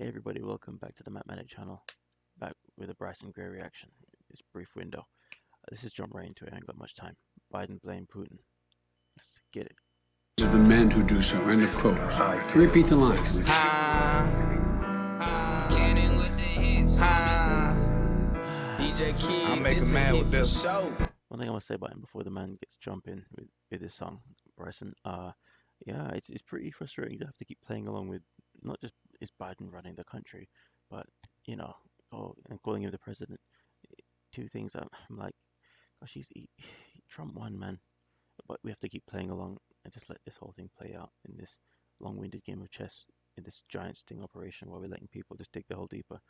Hey everybody, welcome back to the MatMadik channel. Back with a Bryson Gray reaction. This brief window. This is jump right into it. I ain't got much time. Biden blame Putin. Let's get it. Of the men who do so. End of quote. Repeat the line. I'm making mad with this. One thing I want to say about him before the man gets jumping with this song, Bryson. Yeah, it's pretty frustrating to have to keep playing along with not just is Biden running the country, but and calling him the president. Two things I'm like, gosh, Trump won, man. But we have to keep playing along and just let this whole thing play out in this long-winded game of chess, in this giant sting operation, while we're letting people just dig the hole deeper.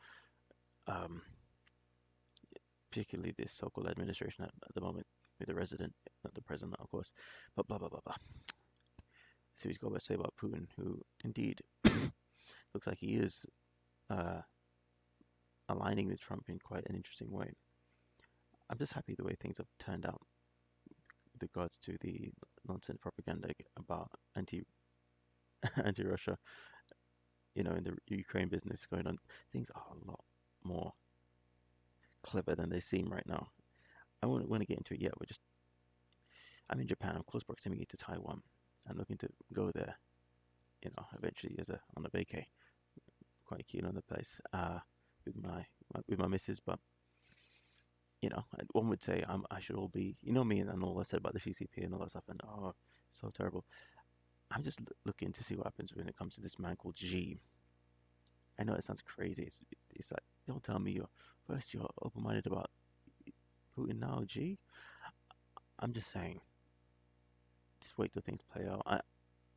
Particularly this so-called administration at the moment with the resident, not the president, of course, but blah blah blah blah. So he's got to say about Putin, who indeed looks like he is aligning with Trump in quite an interesting way. I'm just happy the way things have turned out with regards to the nonsense propaganda about anti-Russia, in the Ukraine business going on. Things are a lot more clever than they seem right now. I won't want to get into it yet. I'm in Japan. I'm close proximity to Taiwan. I'm looking to go there, eventually on a vacay. Quite keen on the place with my missus, but one would say I should all be, me and all I said about the CCP and all that stuff, and so terrible. I'm just looking to see what happens when it comes to this man called Xi. I know it sounds crazy. It's like, don't tell me you're open-minded about Putin now, Xi. I'm just saying, just wait till things play out.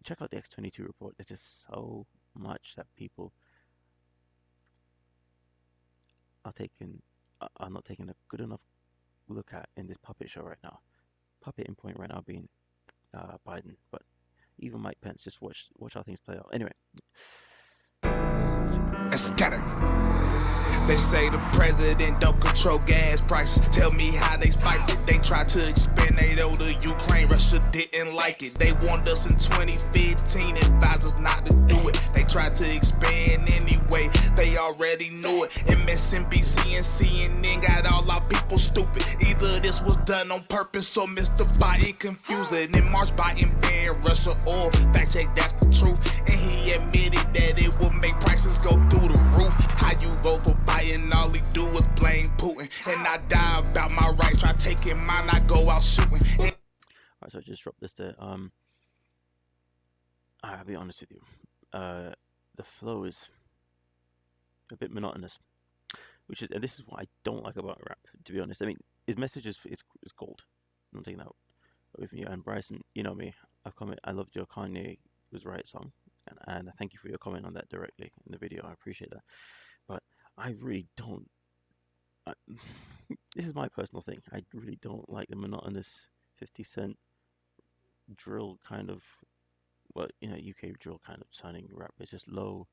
Check out the X-22 report. There's just so much that people are not taking a good enough look at in this puppet show right now. Puppet in point right now being Biden, but even Mike Pence. Just watch how things play out. Anyway, Let's scatter. They say the president don't control gas prices. Tell me how they spiked it. They tried to expand NATO to Ukraine. Russia didn't like it. They warned us in 2015, advised us not to do it. They tried to expand anyway. They already knew it. MSNBC and CNN got all our people stupid. Either this was done on purpose or Mr. Biden confused it. In March, Biden banned Russia oil. Fact check, that's the truth. And he admitted that it will make prices go through the roof. How you vote for Biden, all he do is blame Putin. And I die about my rights, try taking mine, I go out shooting. Alright, so I just dropped this there. I'll be honest with you. The flow is a bit monotonous, and this is what I don't like about rap, to be honest. I mean, his message is gold. I'm not taking that away from you. And Bryson, you know me. I loved your Kanye Was Right song, and I thank you for your comment on that directly in the video. I appreciate that. But I really don't. This is my personal thing. I really don't like the monotonous 50 Cent drill kind of, UK drill kind of sounding rap. It's just low.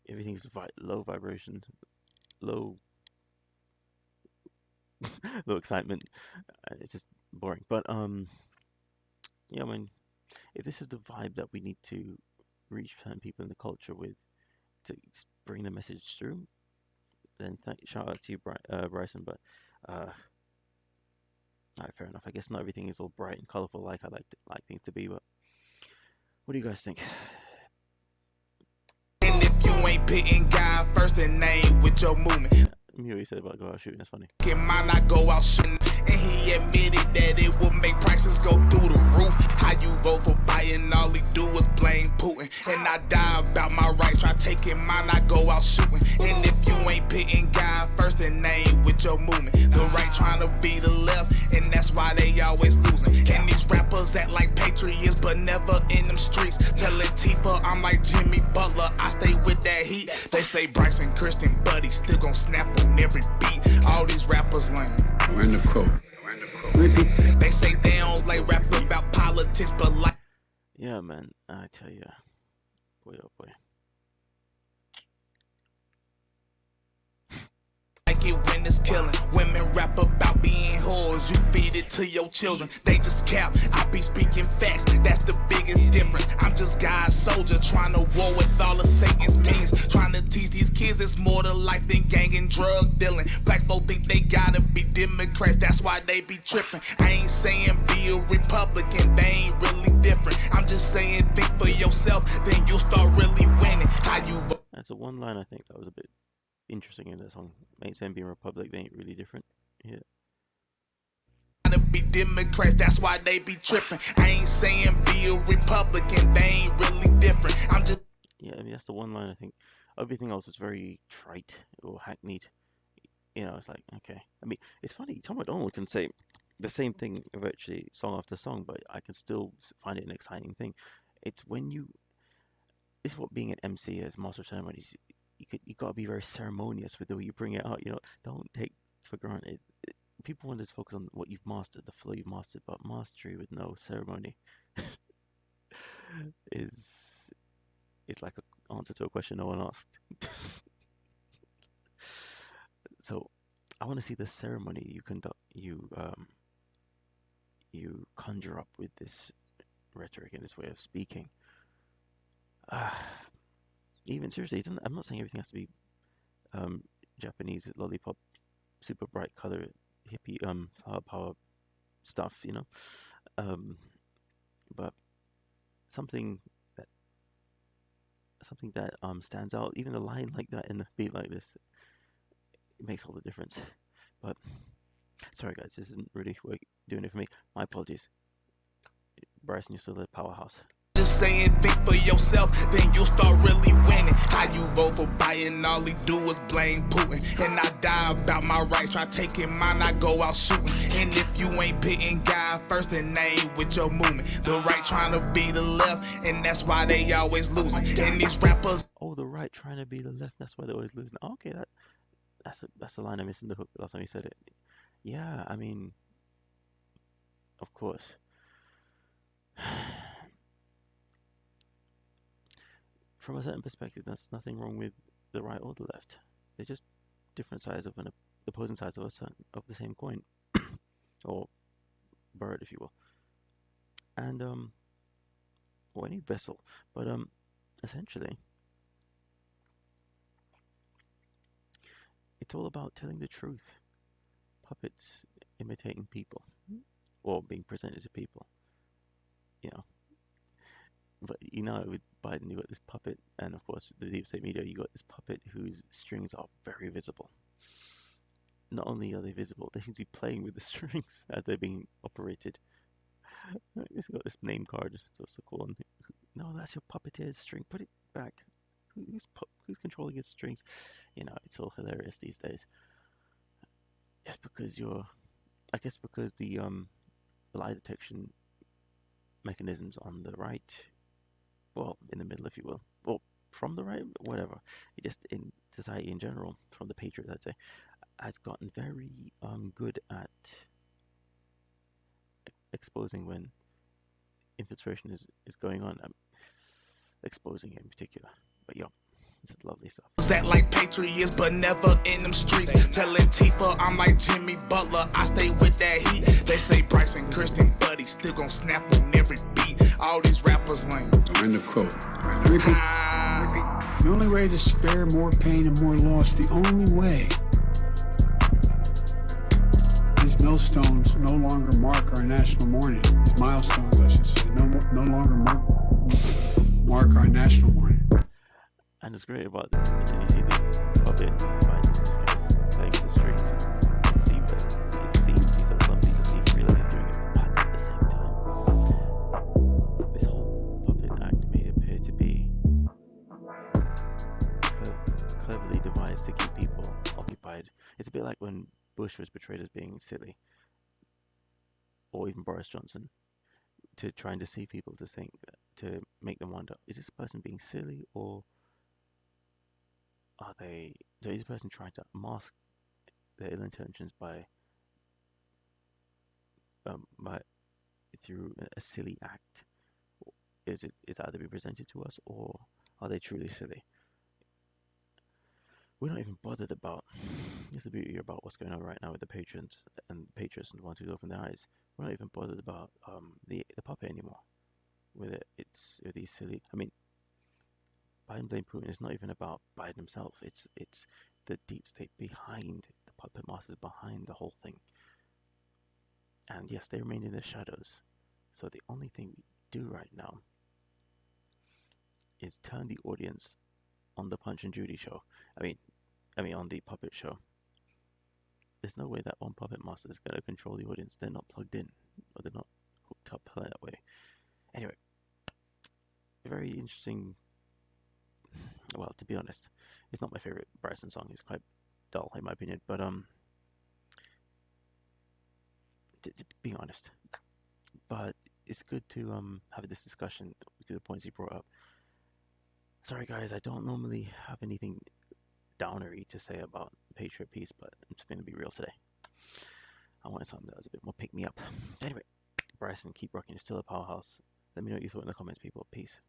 Everything's low vibration, low excitement. It's just boring. But if this is the vibe that we need to reach certain people in the culture with to bring the message through, then shout out to you, Bryson. But alright, fair enough. I guess not everything is all bright and colorful like I like things to be. But what do you guys think? And if you ain't putting God first in name with your movement, You know what he said about go out shooting. That's funny. in mine, I go out shooting. And he admitted that it will make prices go through the roof. How you vote for Biden, all he do is blame Putin. And I die about my rights, try taking mine, I go out shooting. And if you ain't putting God first in name with your movement, the right trying to be the left, and that's why they always losing. And these rappers act like patriots, but never in them streets. Telling Tifa I'm like Jimmy Butler, I stay with that heat. They say Bryson Christian, but he still gon' snap on every beat. All these rappers lame. End of quote. Repeat. They say they don't like rap about politics, but like. Yeah, man. I tell you, boy, oh boy. Like it when it's killing. Women rap about being whores. You feed it to your children. They just cap. I be speaking facts. That's the biggest difference. I'm just God's soldier trying to war with all of Satan's means. Trying to teach these is, it's more to life than gang and drug dealing. Black folk think they gotta be Democrats, that's why they be tripping. I ain't saying be a Republican, they ain't really different. I'm just saying think for yourself, then you'll start really winning. How you vote? That's a one line I think that was a bit interesting in that song. Ain't saying being Republic, they ain't really different. Yeah. To be Democrats, that's why they be tripping. I ain't saying be a Republican, they ain't really different. I'm just Yeah, I mean that's the one line I think. Everything else is very trite or hackneyed. You know, it's like, okay. I mean, it's funny. Tom MacDonald can say the same thing virtually song after song, but I can still find it an exciting thing. It's when you. This is what being an MC is, master of ceremonies. You gotta be very ceremonious with the way you bring it out. You know, don't take for granted. People want to just focus on what you've mastered, the flow you've mastered, but mastery with no ceremony is like an answer to a question no one asked. So I want to see the ceremony you conduct, you conjure up with this rhetoric and this way of speaking. Uh, Even seriously, I'm not saying everything has to be Japanese lollipop, super bright color, hippie, flower power stuff, you know. Um, but something that stands out. Even a line like that and a beat like this, it makes all the difference. But sorry, guys, this isn't really doing it for me. My apologies. Bryson, you're still a powerhouse. Just saying think for yourself, then you'll start really winning. How you vote for Biden, all he do is blame Putin. And I die about my rights, try taking mine, I go out shooting. And if you ain't pitting God first, then they ain't with your movement. The right trying to be the left, and that's why they always losing. And these rappers, oh, the right trying to be the left, that's why they're always losing. Oh, okay, that's the line I missed in the hook last time you said it. Yeah, I mean, of course. From a certain perspective, there's nothing wrong with the right or the left. They're just different sides of an opposing sides of the same coin, or bird, if you will, and or any vessel. But essentially, it's all about telling the truth. Puppets imitating people, or being presented to people. You know, but you know, with Biden, you got this puppet, and of course, the deep state media, you got this puppet whose strings are very visible. Not only are they visible, they seem to be playing with the strings as they're being operated. It's got this name card, so cool. And no, that's your puppeteer's string. Put it back. Who's controlling his strings? You know, it's all hilarious these days. Just because I guess because the lie detection mechanisms on the right, well, in the middle, if you will, well, from the right, whatever. It just in society in general, from the Patriots, I'd say, has gotten very good at exposing when infiltration is going on, exposing it in particular. But yeah, this is lovely stuff. that like patriots, but never in them streets. Telling Tifa I'm like Jimmy Butler, I stay with that heat. They say Bryson Christian, but he still gon' snap on every beat. All these rappers lame. End of quote. Repeat. The only way to spare more pain and more loss, the only way. These millstones no longer mark our national mourning. These milestones, I should say, no longer mark our national mourning. And it's great about this. Did you see the puppet right in this case playing with the strings? It seems he's so clumsy because he realizes he's doing it but at the same time. This whole puppet act made it appear to be cleverly devised to keep people occupied. It's a bit like when Bush was portrayed as being silly, or even Boris Johnson, to try and deceive people to make them wonder, is this person being silly, or so is this person trying to mask their ill intentions by through a silly act? Is that to be presented to us, or are they truly silly? We're not even bothered about. It's the beauty about what's going on right now with the patrons and the ones who open their eyes. We're not even bothered about the puppet anymore. With these silly. I mean, Biden blame Putin is not even about Biden himself. It's the deep state behind, the puppet masters behind the whole thing. And yes, they remain in the shadows. So the only thing we do right now is turn the audience on the Punch and Judy show. I mean on the puppet show. There's no way that one puppet master is gonna control the audience. They're not plugged in, or they're not hooked up that way. Anyway, very interesting. Well, to be honest, it's not my favorite Bryson song. It's quite dull in my opinion. But being honest, but it's good to have this discussion to the points he brought up. Sorry guys, I don't normally have anything downery to say about Patriot Peace, but I'm just going to be real today. I wanted something that was a bit more pick me up. Anyway, Bryson, keep rocking. It's still a powerhouse. Let me know what you thought in the comments, people. Peace.